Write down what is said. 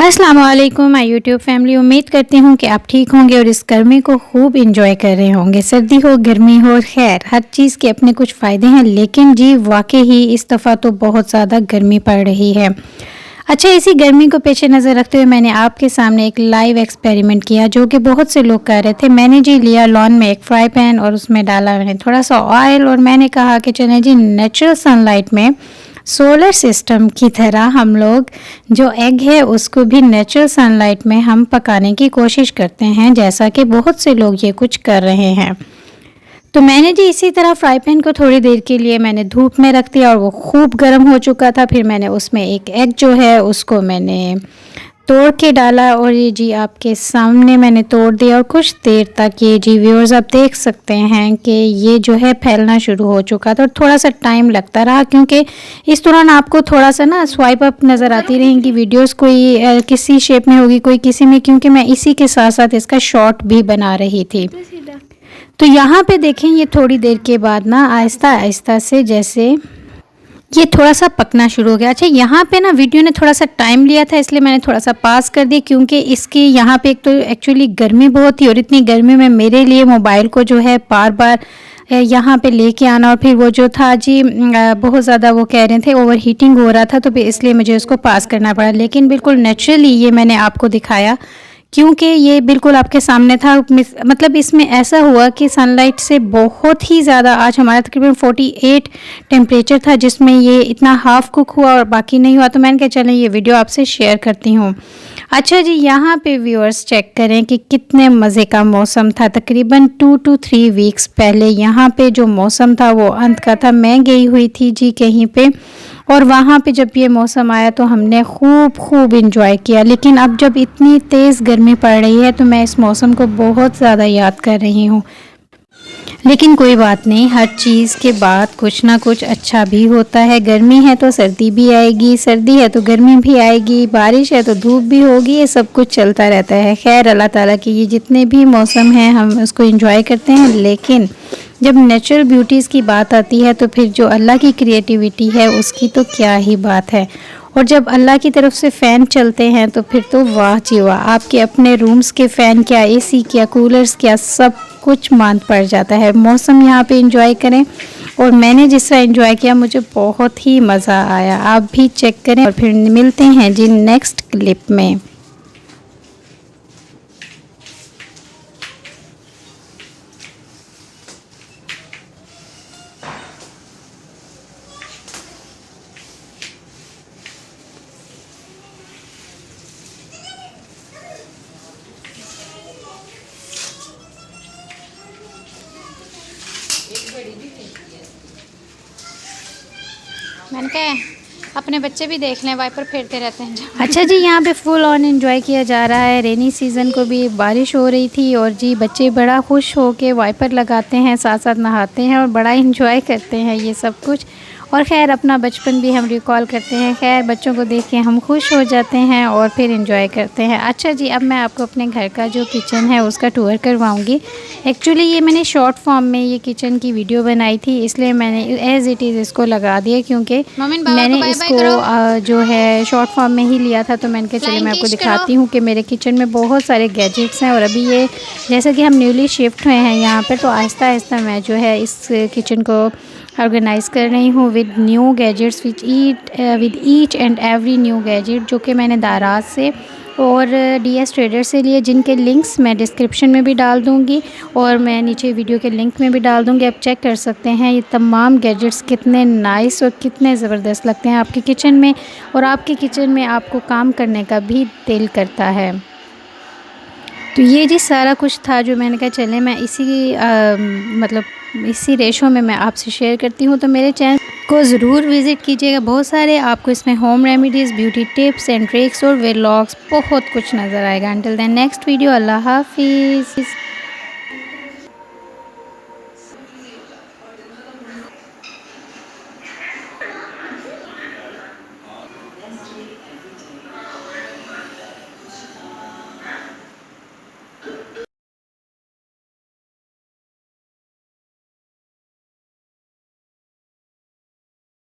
अस्सलाम वालेकुम my YouTube family. उम्मीद करती हूँ कि आप ठीक होंगे और इस गर्मी को खूब इंजॉय कर रहे होंगे। सर्दी हो, गर्मी हो, खैर हर चीज़ के अपने कुछ फ़ायदे हैं, लेकिन जी वाकई ही इस दफ़ा तो बहुत ज़्यादा गर्मी पड़ रही है। अच्छा, इसी गर्मी को पेश नज़र रखते हुए मैंने आपके सामने एक लाइव एक्सपेरिमेंट किया जो कि बहुत से लोग कर रहे थे। मैंने जी लिया लॉन में एक फ्राई पैन और उसमें डाला मैंने थोड़ा सा ऑयल और मैंने कहा कि चलें जी नेचुरल सनलाइट में सोलर सिस्टम की तरह हम लोग जो एग है उसको भी नेचुरल सनलाइट में हम पकाने की कोशिश करते हैं, जैसा कि बहुत से लोग ये कुछ कर रहे हैं। तो मैंने जी इसी तरह फ्राई पैन को थोड़ी देर के लिए मैंने धूप में रख दिया और वो खूब गर्म हो चुका था। फिर मैंने उसमें एक एग जो है उसको मैंने तोड़ के डाला और ये जी आपके सामने मैंने तोड़ दिया और कुछ देर तक ये जी व्यूअर्स आप देख सकते हैं कि ये जो है फैलना शुरू हो चुका था और थोड़ा सा टाइम लगता रहा, क्योंकि इस दौरान आपको थोड़ा सा ना स्वाइप अप नज़र आती रहेंगी वीडियोस, कोई किसी शेप में होगी, कोई किसी में, क्योंकि मैं इसी के साथ साथ इसका शॉर्ट भी बना रही थी। तो यहाँ पे देखें ये थोड़ी देर के बाद ना आहिस्ता आहिस्ता से जैसे ये थोड़ा सा पकना शुरू हो गया। अच्छा, यहाँ पे ना वीडियो ने थोड़ा सा टाइम लिया था, इसलिए मैंने थोड़ा सा पास कर दिया, क्योंकि इसकी यहाँ पे एक तो एक्चुअली गर्मी बहुत थी और इतनी गर्मी में मेरे लिए मोबाइल को जो है बार बार यहाँ पे लेके आना और फिर वो जो था जी बहुत ज़्यादा वो कह रहे थे ओवर हीटिंग हो रहा था, तो इसलिए मुझे उसको पास करना पड़ा। लेकिन बिल्कुल नेचुरली ये मैंने आपको दिखाया, क्योंकि ये बिल्कुल आपके सामने था। मतलब इसमें ऐसा हुआ कि सनलाइट से बहुत ही ज़्यादा, आज हमारा तकरीबन 48 टेम्परेचर था, जिसमें ये इतना हाफ़ कुक हुआ और बाकी नहीं हुआ। तो मैंने कहा चलें ये वीडियो आपसे शेयर करती हूँ। अच्छा जी, यहाँ पे व्यूअर्स चेक करें कि कितने मज़े का मौसम था। तकरीबन 2 to 3 वीक्स पहले यहाँ पे जो मौसम था वो अंत का था। मैं गई हुई थी जी कहीं पे और वहाँ पे जब ये मौसम आया तो हमने खूब इंजॉय किया। लेकिन अब जब इतनी तेज़ गर्मी पड़ रही है तो मैं इस मौसम को बहुत ज़्यादा याद कर रही हूँ। लेकिन कोई बात नहीं, हर चीज़ के बाद कुछ ना कुछ अच्छा भी होता है। गर्मी है तो सर्दी भी आएगी, सर्दी है तो गर्मी भी आएगी, बारिश है तो धूप भी होगी, ये सब कुछ चलता रहता है। खैर अल्लाह ताला की ये जितने भी मौसम हैं हम उसको एंजॉय करते हैं, लेकिन जब नेचुरल ब्यूटीज़ की बात आती है तो फिर जो अल्लाह की क्रिएटिविटी है उसकी तो क्या ही बात है। और जब अल्लाह की तरफ से फ़ैन चलते हैं तो फिर तो वाह जी वाह, आपके अपने रूम्स के फ़ैन क्या, एसी क्या, कूलर्स क्या, सब कुछ मान पड़ जाता है। मौसम यहाँ पे एंजॉय करें और मैंने जिस तरह एंजॉय किया मुझे बहुत ही मज़ा आया। आप भी चेक करें और फिर मिलते हैं जी नेक्स्ट क्लिप में। मैंने कहा अपने बच्चे भी देख लें, वाइपर फेरते रहते हैं। अच्छा जी, यहाँ पे फुल ऑन एंजॉय किया जा रहा है। रेनी सीज़न को भी बारिश हो रही थी और जी बच्चे बड़ा खुश हो के वाइपर लगाते हैं, साथ साथ नहाते हैं और बड़ा एंजॉय करते हैं ये सब कुछ। और ख़ैर अपना बचपन भी हम रिकॉल करते हैं। खैर बच्चों को देख के हम खुश हो जाते हैं और फिर एंजॉय करते हैं। अच्छा जी, अब मैं आपको अपने घर का जो किचन है उसका टूर करवाऊंगी। एक्चुअली ये मैंने शॉर्ट फॉर्म में ये किचन की वीडियो बनाई थी, इसलिए मैंने एज़ इट इज़ इसको लगा दिया, क्योंकि मैंने इसको जो है शॉर्ट फॉर्म में ही लिया था। तो मैंने कहा चलिए मैं आपको दिखाती हूँ कि मेरे किचन में बहुत सारे गैजेट्स हैं और अभी ये जैसे कि हम न्यूली शिफ्ट हुए हैं यहाँ पर, तो आहिस्ता आहिस्ता मैं जो है इस किचन को ऑर्गेनाइज़ कर रही हूँ with new gadgets, with each and every new gadget जो कि मैंने दाराज से और DS ट्रेडर से लिए, जिनके लिंक्स मैं डिस्क्रिप्शन में भी डाल दूँगी और मैं नीचे वीडियो के लिंक में भी डाल दूँगी। आप चेक कर सकते हैं ये तमाम गैजेट्स कितने नाइस और कितने ज़बरदस्त लगते हैं आपके किचन में, और आपके किचन में आपको काम करने का भी दिल करता है। तो ये जी सारा कुछ था जो मैंने कहा चले मैं मतलब इसी रेशो में मैं आपसे शेयर करती हूँ। तो मेरे चैनल को ज़रूर विज़िट कीजिएगा। बहुत सारे आपको इसमें home remedies, beauty tips and tricks और व्लॉग्स बहुत कुछ नज़र आएगा। अंटिल देन नेक्स्ट वीडियो, अल्लाह हाफिज़।